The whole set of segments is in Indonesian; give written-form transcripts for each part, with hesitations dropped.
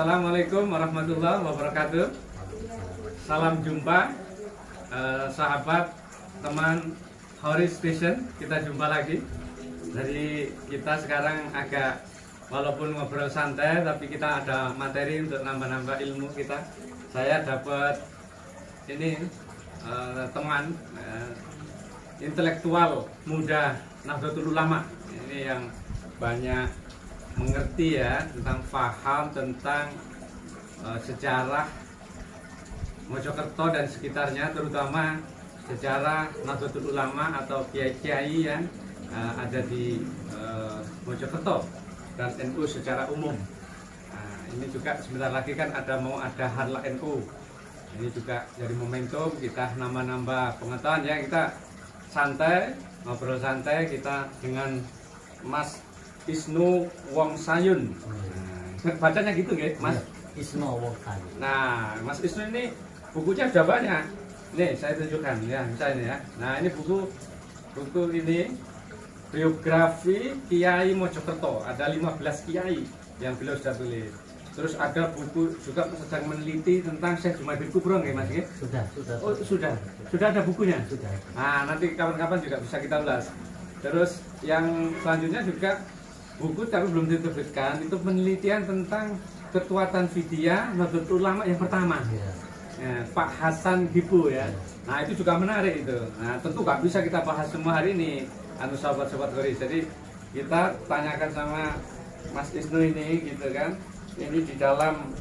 Assalamualaikum warahmatullahi wabarakatuh. Salam jumpa sahabat teman Horis Station. Kita jumpa lagi. Jadi kita sekarang agak walaupun ngobrol santai, tapi kita ada materi untuk nambah-nambah ilmu kita. Saya dapat ini teman intelektual muda Nahdlatul Ulama. Ini yang banyak mengerti ya tentang paham tentang sejarah Mojokerto dan sekitarnya, terutama sejarah Nahdlatul Ulama atau kiai-kiai yang ada di Mojokerto dan NU secara umum. Nah, ini juga sebentar lagi kan mau ada Harlah NU. Ini juga jadi momentum kita nambah-nambah pengetahuan ya, kita santai, ngobrol santai kita dengan Mas Isnu Wongsayun. Bacanya gitu ya, Mas Isnu Wongsayun. Nah, Mas Isnu ini bukunya sudah banyak. Nih, saya tunjukkan ya, misalnya ya. Nah, ini buku ini biografi Kiai Mojokerto. Ada 15 kiai yang beliau sudah tulis. Terus ada buku juga sedang meneliti tentang Syekh Jumaidi Kubro nggih Mas nggih? Sudah. Oh, sudah. Sudah ada bukunya? Sudah. Nah, nanti kapan-kapan juga bisa kita ulas. Terus yang selanjutnya juga buku tapi belum diterbitkan, itu penelitian tentang kekuatan Vidya Nahdlatul Ulama yang pertama. Ya, Pak Hasan Hibu ya. Nah, itu juga menarik itu. Nah, tentu nggak bisa kita bahas semua hari ini, sahabat-sahabat Horis. Jadi kita tanyakan sama Mas Isnu ini gitu kan. Ini di dalam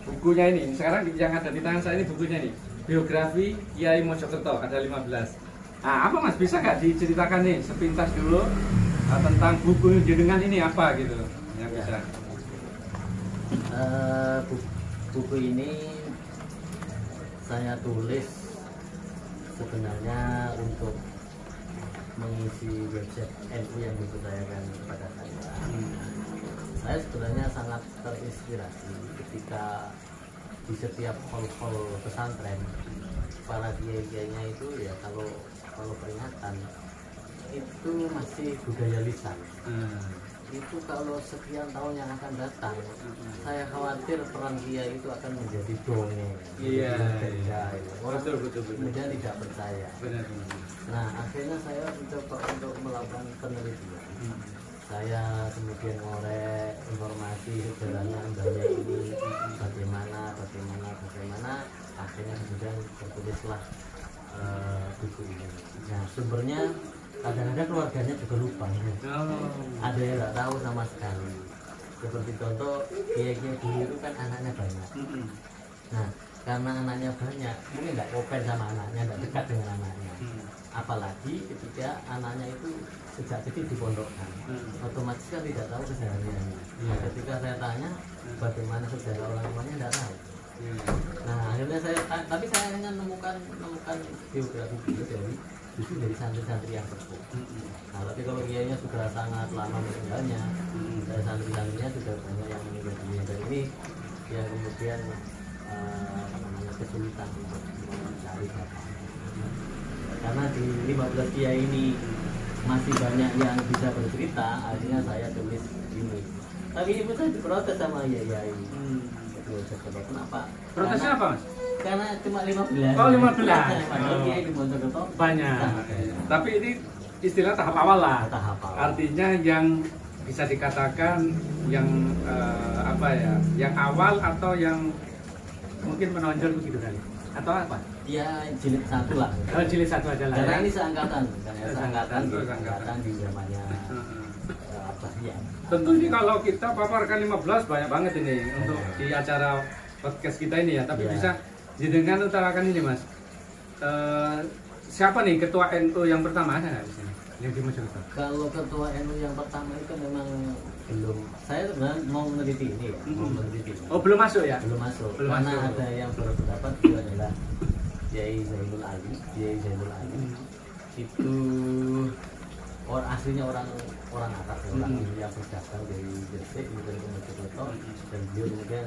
bukunya ini. Sekarang yang ada di tangan saya ini bukunya nih. Biografi Kiai Mojokerto, ada 15. Nah, apa Mas, bisa nggak diceritakan nih sepintas dulu tentang buku jenengan ini apa gitu? Ya, bisa. Buku ini saya tulis sebenarnya untuk mengisi website NU yang dipercayakan kepada saya. Saya sebenarnya sangat terinspirasi ketika di setiap hall-hall pesantren para kiai-kiainya itu ya kalau peringatan itu masih budaya lisan. Itu kalau sekian tahun yang akan datang, saya khawatir peran kiai itu akan menjadi dongeng. Iya. Betul. Kemudian tidak percaya. Benar. Nah, akhirnya saya mencoba untuk melakukan penelitian. Saya kemudian ngorek informasi sejarahnya mbaknya ini bagaimana. Akhirnya kemudian tertulislah buku ini. Nah, sumbernya kadang-kadang keluarganya juga lupa. Ada yang nggak tahu sama sekali. Seperti contoh kiai-kiai dulu itu kan anaknya banyak. Nah, karena anaknya banyak, mungkin nggak open sama anaknya, nggak dekat dengan anaknya. Apalagi ketika anaknya itu sejak kecil dipondokkan, otomatis kan tidak tahu kesehariannya. Nah, ketika saya tanya bagaimana sejarah orang tuanya, nggak tahu. Nah, akhirnya saya akhirnya menemukan biografi beliau dari santri-santri yang sepuh. Nah, tapi kalau kiainya sudah sangat lama meninggalnya, dan santri-santrinya sudah banyak yang meninggal dunia. Dan ini yang kemudian kesulitan untuk mencari bapak. Karena di 15 kiai ini masih banyak yang bisa bercerita, akhirnya saya tulis ini. Tapi ibu saya diprotes sama yai. Kenapa? Protesnya apa Mas? Karena cuma 15. Oh, 15. Padahal kiai di Mojokerto Banyak. Tapi ini istilah tahap awal lah. Tahap awal. Artinya yang bisa dikatakan yang yang awal atau yang mungkin menonjol begitu kali, atau apa? Ya jilid 1 lah. Kalau jilid 1 aja lah. Karena Ya? ini seangkatan Seangkatan di zamannya ya. Tentu ini kalau kita paparkan 15 banyak banget ini untuk di acara podcast kita ini ya. Tapi bisa jenengan utarakan ini Mas. Siapa nih ketua NU yang pertama, ada nggak di sini? Yang di Mojokerto? Kalau ketua NU yang pertama itu memang belum. Saya sebenarnya mau meneliti ini ya. Oh, belum masuk ya? Belum masuk. Belum Karena masuk. ada yang berpendapat itu adalah Kiai Zainul Ali. Itu aslinya orang Arab, orang yang berdagang dari Gresik kemudian ke Mojokerto, dan beliau kemudian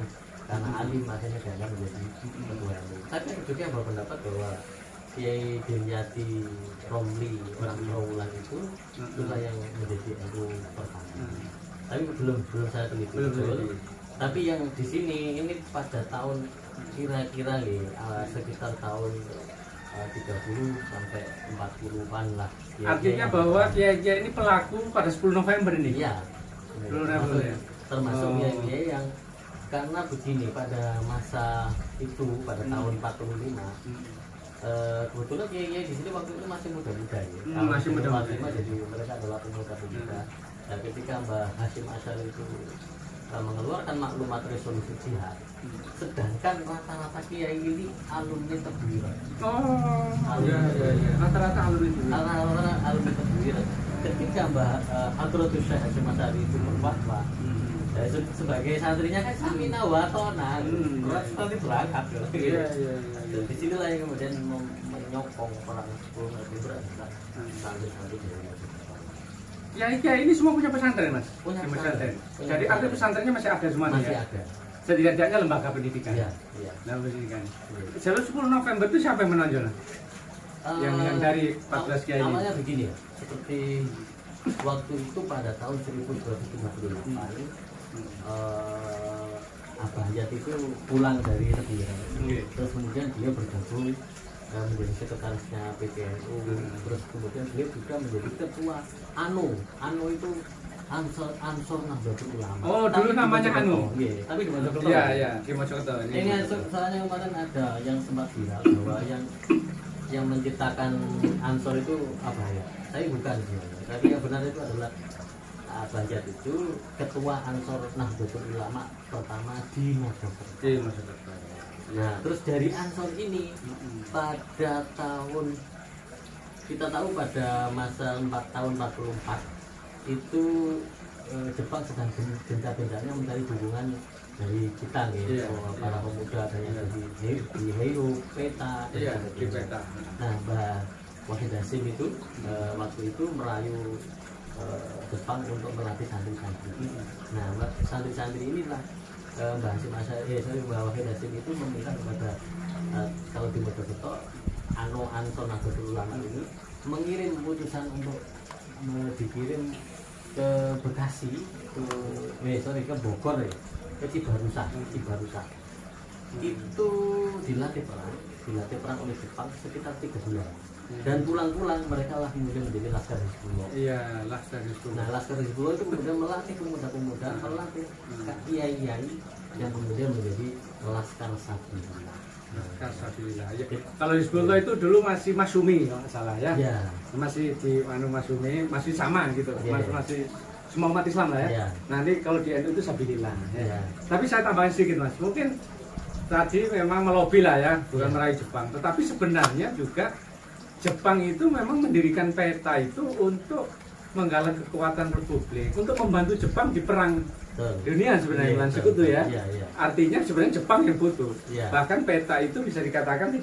karena alim akhirnya dianggap menjadi ketua NU. Tapi ada juga yang berpendapat bahwa Kiai Dimyati Romli orang Trawulan itulah yang menjadi NU pertama. Tapi belum saya teliti betul. Tapi yang di sini ini pada tahun kira-kira nih sekitar tahun 30 sampai 40-an lah. Artinya bahwa kiai-kiai ini pelaku pada 10 November ini. Iya. 10 November ya. Termasuk kiai-kiai yang karena begini pada masa itu pada tahun 45 kebetulan kiai-kiai di sini waktu itu masih muda-muda ya. Masih muda-muda. Jadi mereka adalah pemuda-pemuda. Dan ketika Mbah Hasyim Asy'ari itu mengeluarkan maklumat resolusi jihad, sedangkan rata-rata kiai ini alumni Tebuireng. Oh, iya. Rata-rata alumni Tebuireng. Rata-rata alumni Tebuireng. Ketika Mbah Hadratus Syekh Hasyim Asy'ari itu berfatwa, sebagai santrinya kan samina wa ta'na, nanti berangkat. Iya. Dan di sinilah yang kemudian menyokong perang 10 November santri-santri dari Kiai-kiai ini semua punya pesantren, Mas? Punya pesantren. Jadi arti pesantrennya masih ada semuanya masih ya? ada. Setidaknya lembaga pendidikan. Iya. Lembaga pendidikan. Jalur 10 November itu siapa yang menonjol? Yang dari 14 kiai ini? Namanya begini ya, seperti waktu itu pada tahun 1238 Abah Hayat itu pulang dari Tebuireng. Terus kemudian beliau bergabung menjadi sekretarisnya PBNU. Terus kemudian beliau juga menjadi ketua ANU itu Ansor Nahdlatul Ulama. Oh, dulu namanya ANU. Iya, tapi di Mojokerto. Iya, di Mojokerto. Ini soalnya kemarin ada yang sempat viral bahwa yang menciptakan Ansor itu apa ya? Saya bukan sih. Tapi yang benar itu adalah Abah Hayat itu ketua Ansor Nahdlatul Ulama pertama di Mojokerto. Nah, terus dari Ansor ini pada tahun kita tahu pada masa tahun 44 itu Jepang sedang gencar-gencarnya mencari dukungan dari kita gitu, para pemuda ada yang di Heio, Peta, di Peta. Nah, Mbah Wahid Hasyim itu waktu itu merayu Jepang untuk melatih santri-santri. Nah, santri-santri inilah Mbah Hasyim Asy'ari, Mbah Wahid Hasyim itu meminta kepada kalau di Mojokerto Ansor Nahdlatul Ulama ini mengirim putusan untuk dikirim ke Bekasi, ke Bogor ya, ke Cibarusa. Itu dilatih perang oleh Jepang sekitar 3 bulan. Dan pulang-pulang mereka lah kemudian menjadi Laskar Hizbullah. Iya, Laskar Hizbullah. Nah, Laskar Hizbullah itu kemudian melatih pemuda-pemuda, melatih kiai-kiai yang kemudian menjadi Laskar Sabilillah. Laskar Sabilillah. Ya. Kalau Hizbullah itu dulu masih Masyumi kalau nggak salah ya. Ya. Masih di Masyumi, masih sama gitu. Masih semua umat Islam lah ya. Nanti kalau di NU itu Sabilillah. Ya. Tapi saya tambahin sedikit, Mas. Mungkin tadi memang melobi lah ya, bukan meraih Jepang. Tetapi sebenarnya juga Jepang itu memang mendirikan Peta itu untuk menggalang kekuatan Republik, untuk membantu Jepang di perang dunia sebenarnya bukan sekutu ya. Artinya sebenarnya Jepang yang butuh. Bahkan Peta itu bisa dikatakan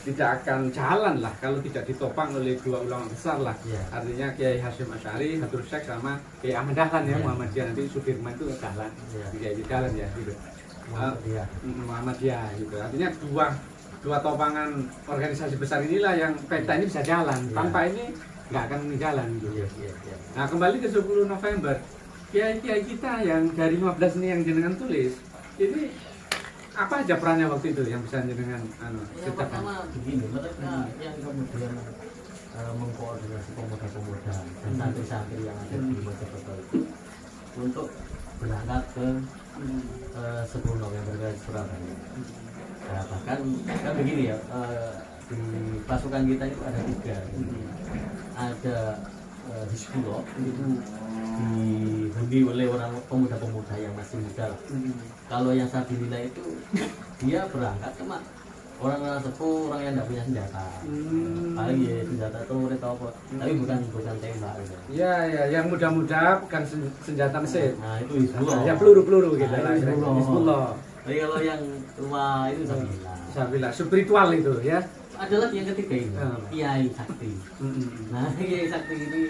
tidak akan jalan lah kalau tidak ditopang oleh dua ulama besar lah. Artinya Kiai Hasyim Asy'ari, Hadratus Syekh sama Kiai Ahmad Dahlan ya, Muhammadiyah, nanti Sudirman itu Dahlan, Kiai Dahlan ya gitu. Muhammadiyah gitu. Artinya dua topangan organisasi besar inilah yang Peta ini bisa jalan. Tanpa ini nggak akan jalan gitu. Nah, kembali ke 10 November, kiai-kiai kita yang dari 15 ini yang jenengan tulis, ini apa aja perannya waktu itu yang bisa jenengan yang pertama begini, mereka yang kemudian mengkoordinasi pemuda-pemuda dan santri-santri yang ada di Mojokerto itu untuk berangkat ke 10 November ke Surabaya. Nah, bahkan kan begini ya, di pasukan kita itu ada 3. Ada Hizbullah itu dihuni oleh orang pemuda-pemuda yang masih muda. Kalau yang Sabilillah itu dia berangkat cuma orang-orang sepuh, orang yang tidak punya senjata. Paling ya senjata peluru atau apa, tapi bukan tembak gitu. Iya, yang muda-muda bukan senjata mesin. Nah, itu Hizbullah. Yang peluru gitu lah. Hizbullah. Jadi kalau yang tua itu Sabilillah. Spiritual itu ya. Ada lagi yang ketiga ini, Kiai Sakti. Nah, Kiai Sakti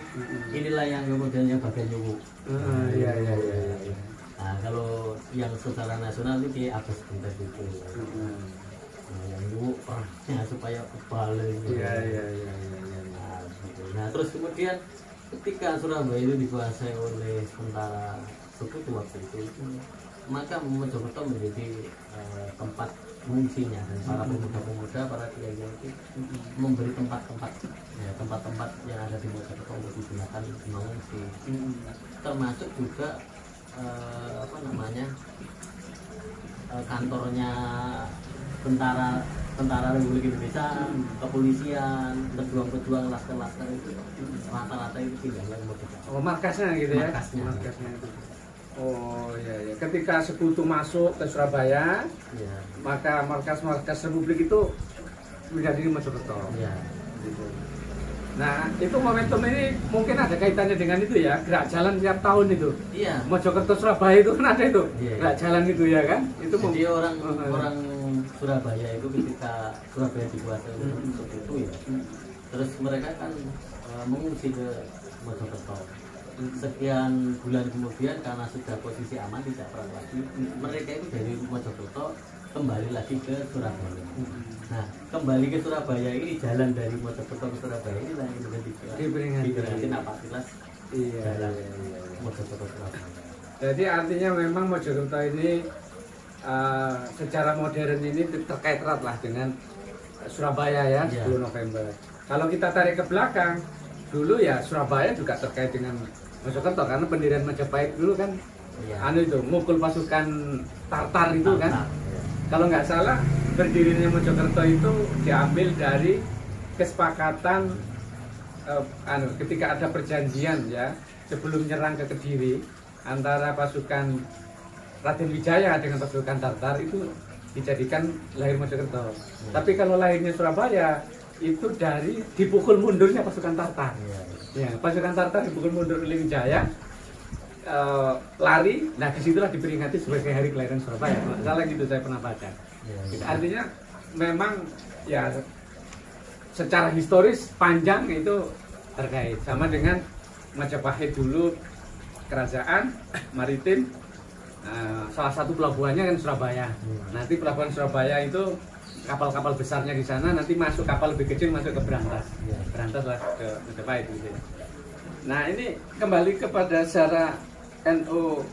inilah yang kemudian yang bagian nyuwuk. Iya. Nah, kalau yang secara nasional itu Kiai Abbas Buntet itu. Nah, yang nyuwuk perangnya supaya kebal. Iya. Nah, terus kemudian ketika Surabaya itu dikuasai oleh tentara sekutu waktu itu maka Mojokerto menjadi tempat fungsinya, dan para pemuda-pemuda, para kiai itu memberi tempat-tempat ya, tempat-tempat yang ada di Mojokerto untuk digunakan mengungsi, termasuk juga apa namanya kantornya tentara Republik Indonesia, kepolisian, pejuang-pejuang laskar-laskar itu rata-rata itu tinggalnya di Mojokerto. Oh, markasnya gitu ya? Markasnya itu. Oh iya. Ketika Sekutu masuk ke Surabaya, ya, maka markas-markas Republik itu menjadi di Mojokerto. Ya. Gitu. Nah, itu momentum ini mungkin ada kaitannya dengan itu ya, gerak jalan tiap tahun itu. Iya. Mojokerto Surabaya itu kan ada itu, iya, gerak jalan itu ya kan? Itu jadi orang Surabaya itu ketika Surabaya dikuasai seperti itu ya, terus mereka kan mengungsi ke Mojokerto. Sekian bulan kemudian karena sudah posisi aman tidak perang lagi, mereka itu dari Mojokerto kembali lagi ke Surabaya. Nah, kembali ke Surabaya ini, jalan dari Mojokerto ke Surabaya ini yang diperingati Napatilas. Iya. Mojokerto Surabaya. Jadi artinya memang Mojokerto ini secara modern ini terkait erat lah dengan Surabaya ya, 10 November. Kalau kita tarik ke belakang, dulu ya Surabaya juga terkait dengan Mojokerto karena pendirian Majapahit dulu kan, itu mukul pasukan Tartar itu kan. Kalau nggak salah berdirinya Mojokerto itu diambil dari kesepakatan ketika ada perjanjian ya sebelum menyerang ke Kediri antara pasukan Raden Wijaya dengan pasukan Tartar, itu dijadikan lahir Mojokerto. Tapi kalau lahirnya Surabaya itu dari dipukul mundurnya pasukan Tartar. Ya, pasukan Tartar dipukul mundur oleh Wijaya, lari. Nah, disitulah diperingati sebagai hari kelahiran Surabaya. Salah gitu saya pernah baca. Artinya memang ya secara historis panjang itu terkait sama dengan Majapahit dulu, kerajaan maritim. Salah satu pelabuhannya kan Surabaya. Nanti pelabuhan Surabaya itu kapal-kapal besarnya di sana, nanti masuk kapal lebih kecil masuk ke Berantas. Berantas lah ke Majapahit gitu ya. Nah, ini kembali kepada sejarah NU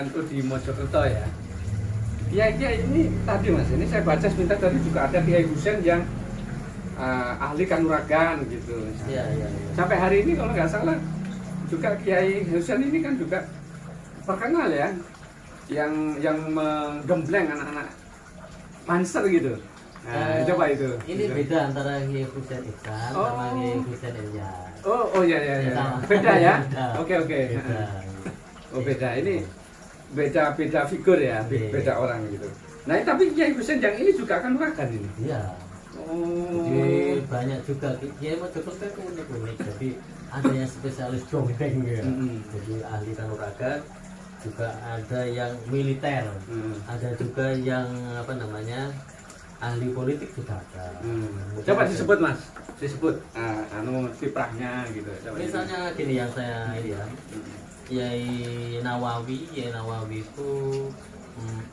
NU di Mojokerto ya. Kiai ini tadi Mas, ini saya baca sebentar tadi juga ada Kiai Husein yang ahli kanuragan gitu. Iya. Sampai hari ini kalau nggak salah juga Kiai Husein ini kan juga terkenal ya, yang menggembleng anak-anak Panser gitu. Nah, coba itu. Ini beda antara Kiai Husein Ihsan sama Kiai Husein Ilyas. Oh iya. Beda ya. Oke. Beda. Oh beda. Ini beda figur ya, beda orang gitu. Nah, tapi Kiai Husein yang ini juga akan kanuragan ini. Iya. Jadi banyak juga Kiai Mojokerto itu unik-unik. Jadi ada yang spesialis dongeng ya. Jadi ahli kanuragan, juga ada yang militer, ada juga yang apa namanya ahli politik juga ada. Coba disebut Mas, kiprahnya gitu. Coba misalnya gini yang saya ini ya, Kiai Nawawi itu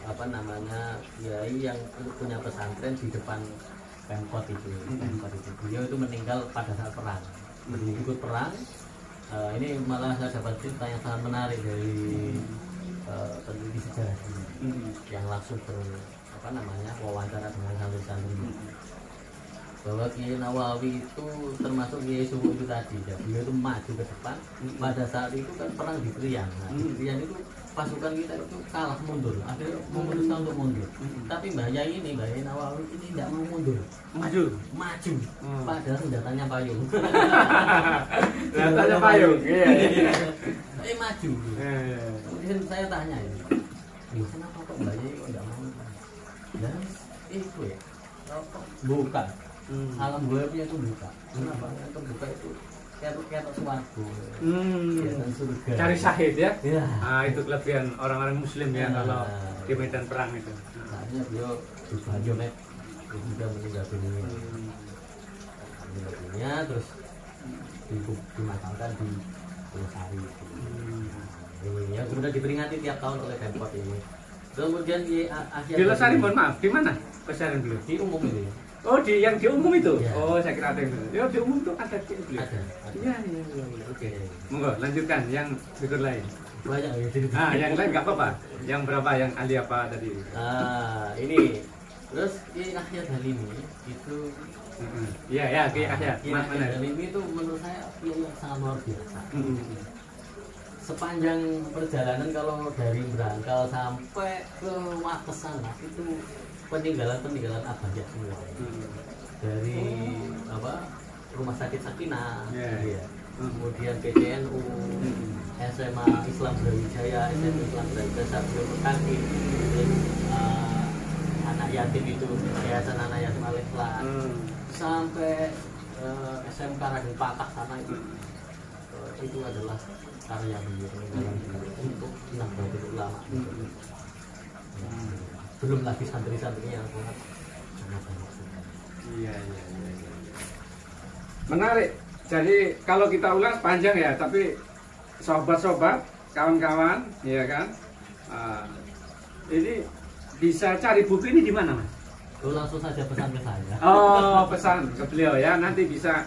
apa namanya Kiai yang punya pesantren di depan Pemkot itu. Beliau itu meninggal pada saat perang, ikut perang. Ini malah saya dapat cerita yang sangat menarik dari peneliti sejarah ini, yang langsung wawancara dengan santri-santri, bahwa Kiai Nawawi itu termasuk Kiai Suwu itu tadi. Beliau itu maju ke depan. Pada saat itu kan perang di Krian. Nah, di Krian itu pasukan kita itu kalah mundur, akhirnya memutuskan untuk mundur. Tapi Mbah Yai Nawawi ini tidak mau mundur, maju. Padahal senjatanya payung. Senjatanya payung. Maju. Kemudian saya tanya ini, kenapa kok Mbah Yai tidak mau? Dan itu ya, bukan. Alam goibnya itu buka. Kenapa? Itu buka itu kayak suatu. Surga. Cari syahid ya? Iya. Itu kelebihan orang-orang Muslim ya kalau di medan perang itu. Makanya beliau di Bajomet juga meninggal dunia. Terus dimakamkan di Pulau Ini ya sudah diperingati tiap tahun oleh Pemkot ini. Kemudian di akhir di Losari, mohon maaf, di mana pesantren beliau? Di umum ini. Oh, yang di umum itu? Ya. Oh, saya kira ada yang ya, di umum tuh ada beliau. Ada. Iya, iya, iya, iya. Oke. Monggo, lanjutkan yang figur lain. Banyak ya jadi. Ah, yang lain nggak apa-apa. Yang berapa? Yang ahli apa tadi? Ini terus Kiai Ahyad Halimi itu Iya, ya, Kiai Ahyad. Kiai Ahyad Halimi itu menurut saya kiai yang sangat luar biasa. Sepanjang perjalanan kalau dari Brangkal sampai ke Wates sana itu peninggalan abadi semua. Dari apa rumah sakit Sakinah, Yeah. kemudian PCNU, SMA Islam Brawijaya, SMA Islam Brawijaya Sabtu Kaki, terus anak yatim itu yayasan anak yatim Al Ikhlas, sampai SMK Raden Patah sana itu adalah karya beliau untuk Nahdlatul Ulama. Belum lagi santri-santri yang sangat banyak. Iya. Menarik. Jadi kalau kita ulas panjang ya, tapi sobat-sobat, kawan-kawan, ya kan, ini bisa cari buku ini di mana, Mas? Langsung saja pesan ke saya. Oh, pesan ke beliau ya. Nanti bisa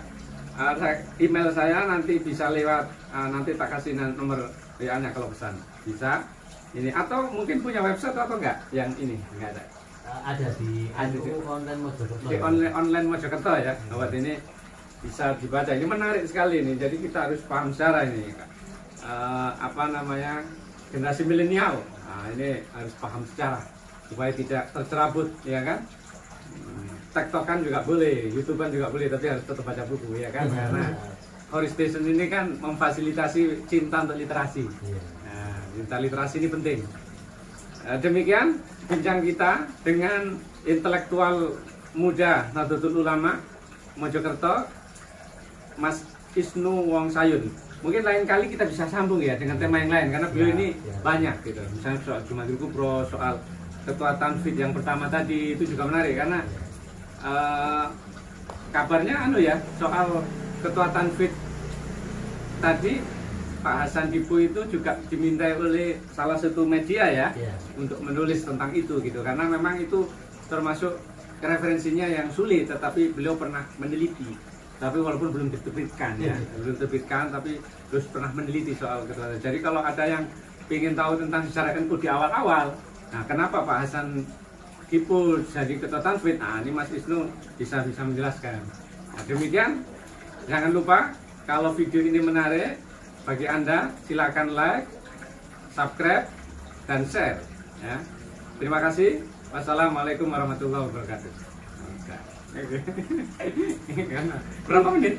email saya, nanti bisa lewat, nanti tak kasih nomor WA-nya kalau pesan. Bisa. Ini atau mungkin punya website atau enggak? Yang ini enggak ada. Ada di online Mojokerto. Di online Mojokerto ya. Buat ini bisa dibaca. Ini menarik sekali nih. Jadi kita harus paham secara ini. Apa namanya? Generasi milenial. Nah, ini harus paham secara supaya tidak tercerabut, ya kan? TikTokan juga boleh, YouTubean juga boleh, tapi harus tetap baca buku, ya kan? Karena Horistation ini kan memfasilitasi cinta untuk literasi. Nah, cinta literasi ini penting. Demikian bincang kita dengan intelektual muda Nahdlatul Ulama Mojokerto, Mas Isnu Wong Sayun. Mungkin lain kali kita bisa sambung ya dengan tema yang lain karena beliau ini banyak gitu. Misalnya soal Jumatul Kubro, soal Ketua Tanfid yang pertama tadi itu juga menarik karena kabarnya ya soal Ketua Tanfid tadi Pak Hasan Dipo itu juga dimintai oleh salah satu media ya untuk menulis tentang itu gitu karena memang itu termasuk referensinya yang sulit tetapi beliau pernah meneliti tapi walaupun belum diterbitkan ya belum diterbitkan tapi terus pernah meneliti soal Ketua Tanfid. Jadi kalau ada yang ingin tahu tentang sejarah NU di awal-awal, nah kenapa Pak Hasan Dipo jadi Ketua Tanfid, nah ini Mas Isnu bisa menjelaskan. Nah, demikian jangan lupa kalau video ini menarik bagi Anda, silakan like, subscribe, dan share. Ya. Terima kasih. Wassalamualaikum warahmatullahi wabarakatuh. Berapa menit?